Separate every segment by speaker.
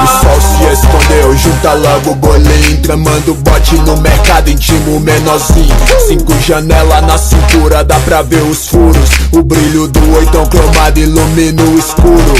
Speaker 1: O sol se escondeu, junta logo o bolinho, tramando bote no mercado, intimo menorzinho. 5 janelas na cintura, dá pra ver os furos. O brilho do oitão cromado ilumina o escuro.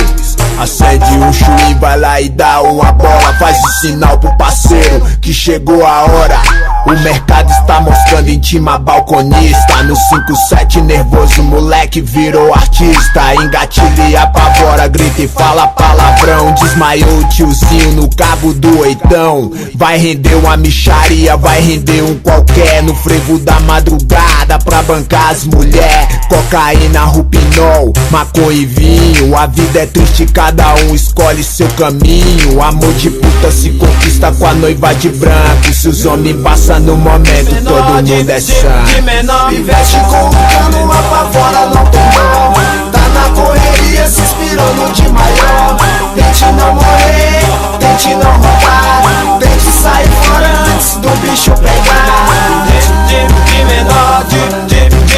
Speaker 1: Acende um chuí, vai lá e dá uma bola. Faz o sinal pro parceiro que chegou a hora. O mercado está moscando, intima balconista. No 5-7 nervoso, moleque virou artista. Engatilha e apavora, grita e fala palavrão. Desmaiou o tiozinho no cabo do oitão. Vai render uma micharia, vai render um qualquer. No frevo da madrugada pra bancar as mulher. Cocaína, rupinol, maconha e vinho. A vida é triste, cada um escolhe seu caminho. Amor de puta se conquista com a noiva de branco. Se os homens passam no momento, todo mundo é santo.
Speaker 2: Me veste com um cano, apavora, não tem mal. Tá na correria, se inspirando de maior. Tente não morrer, tente não roubar. Tente sair fora antes do bicho pegar. De menor, de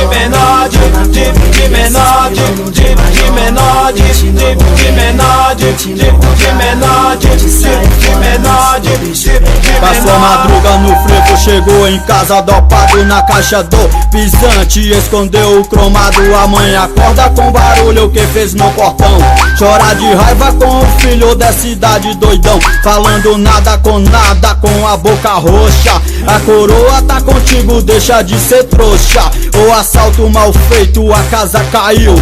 Speaker 2: menor, de menor, de menor, de menor,
Speaker 3: passou a madruga no frevo, chegou em casa dopado na caixa do pisante. Escondeu o cromado, a mãe acorda com barulho que fez no portão. Chora de raiva com o filho da cidade doidão, falando nada, com a boca roxa. A coroa tá contigo, deixa de ser trouxa. O assalto mal feito, a casa caiu.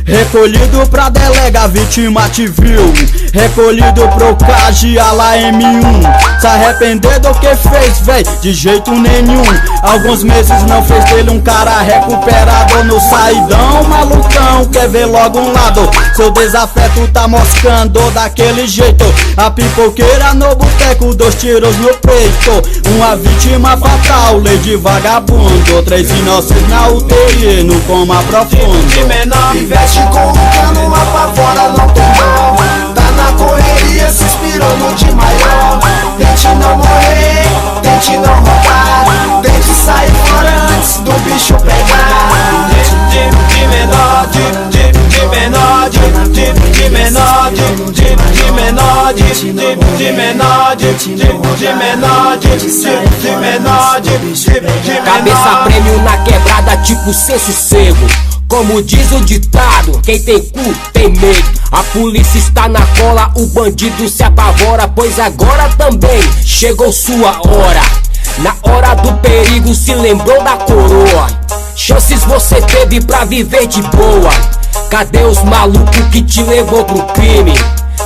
Speaker 3: Recolhido pra delega, a vítima te viu. Recolhido pro CAGE, a lá M1. Se arrepender do que fez, véi, de jeito nenhum. Alguns meses não fez dele um cara recuperado no saidão. Malucão, quer ver logo um lado. Seu desafeto tá moscando daquele jeito. A pipoqueira no boteco, 2 tiros no peito. Uma vítima fatal, lei de vagabundo. 3 inocentes na UTI, no coma profundo.
Speaker 2: Com um cano, apavora, não tem mal. Tá na correria, se inspirando de maior. Tente não morrer, tente não roubar. Tente sair fora antes do bicho pegar. De menor, de menor, de menor, de menor, de menor,
Speaker 4: cabeça prêmio na quebrada, tipo sem sossego. Como diz o ditado, quem tem cu tem medo. A polícia está na cola, o bandido se apavora, pois agora também chegou sua hora. Na hora do perigo se lembrou da coroa. Chances você teve pra viver de boa. Cadê os malucos que te levou pro crime?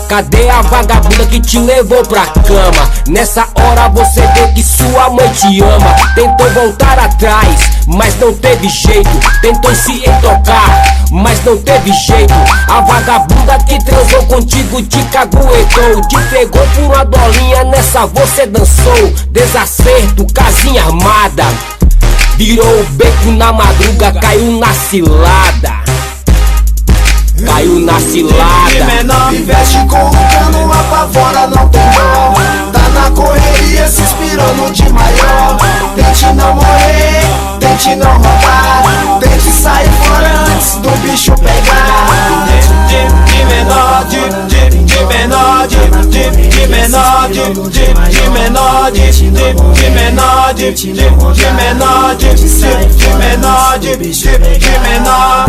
Speaker 4: Cadê a vagabunda que te levou pra cama? Nessa hora você vê que sua mãe te ama. Tentou voltar atrás, mas não teve jeito. Tentou se entocar, mas não teve jeito. A vagabunda que transou contigo te caguetou. Te pegou por uma dolinha, nessa você dançou. Desacerto, casinha armada. Virou o beco na madruga, caiu na cilada. Caiu na cilada.
Speaker 2: Me veste com um cano, apavora, não tem mal. Tá na correria, se inspirando de maior. Tente não morrer, tente não roubar. Tente sair fora antes do bicho pegar. De menor, de menor, de menor, de menor, de menor, de menor.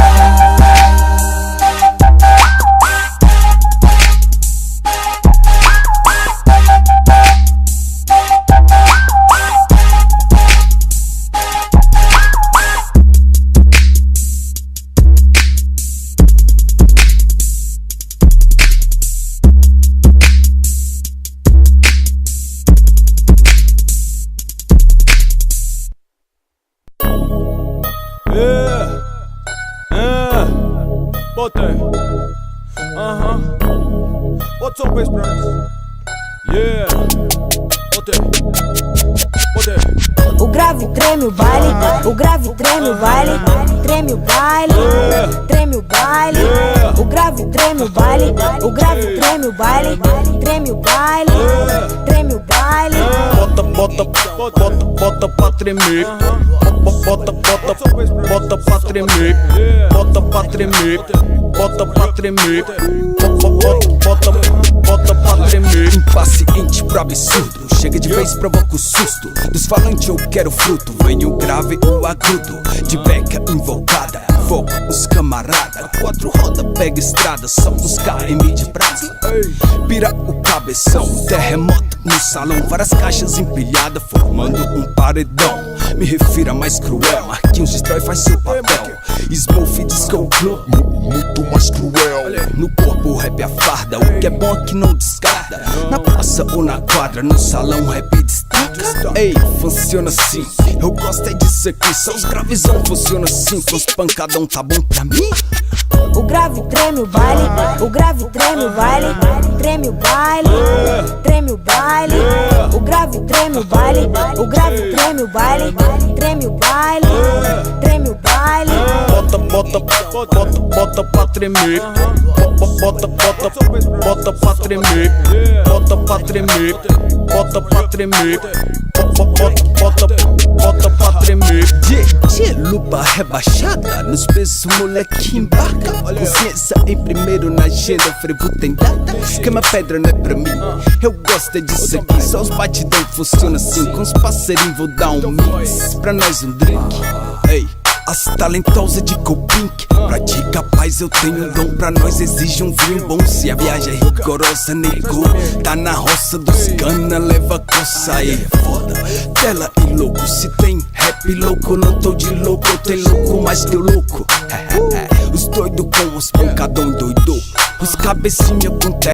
Speaker 5: Botei. What's up, bass brothers? Yeah. Botei.
Speaker 6: O grave treme o baile, o grave treme o baile, treme o baile, treme o baile. O grave treme o baile, o grave treme o baile, treme o baile, treme o baile.
Speaker 3: Bota pra tremer. Bota pra tremer, bota pra tremer, bota pra tremer, bota pra tremer.
Speaker 7: Impaciente pro absurdo, chega de vez, provoca o susto. Dos falantes eu quero fruto, vem o grave, o agudo. De beca invocada, fogo os camarada. Quatro roda, pega estrada, só os KM de brasa. Pira o cabeção, terremoto no salão. Várias caixas empilhadas, formando um paredão. Me refiro a mais cruel, Marquinhos destrói, faz seu papel. Smooth Disco Club, muito mais cruel. No corpo o rap é a farda, o que é bom aqui não descarta. Na praça ou na quadra, no salão rap destaca. Ei, funciona assim, eu gosto é disso aqui. Só os gravizão funciona assim, com os pancadão tá bom pra mim.
Speaker 6: O grave treme o baile, o grave treme o baile, treme o baile, treme o baile. O grave treme o baile, o grave treme o baile, treme o baile, treme o baile.
Speaker 3: Bota pra tremer, bota pra tremer, bota pra tremer, bota pra tremer, bota pra tremer.
Speaker 7: Lupa rebaixada, nos pesos moleque embarca. Consciência em primeiro na agenda, frevo tem data. Queima pedra não é pra mim, eu gosto é disso aqui. Só os batidão funciona assim, com os parceirinhos vou dar um mix. Pra nós um drink, ei. As talentosas de Copink, pra ti capaz eu tenho um dom. Pra nós exige um vinho bom. Se a viagem é rigorosa, nego, tá na roça dos cana, leva coça aí, foda. Tela e louco, se tem rap louco, não tô de louco, eu tenho louco mais que o louco. Os doidos com os pancadão doidou, os cabecinha com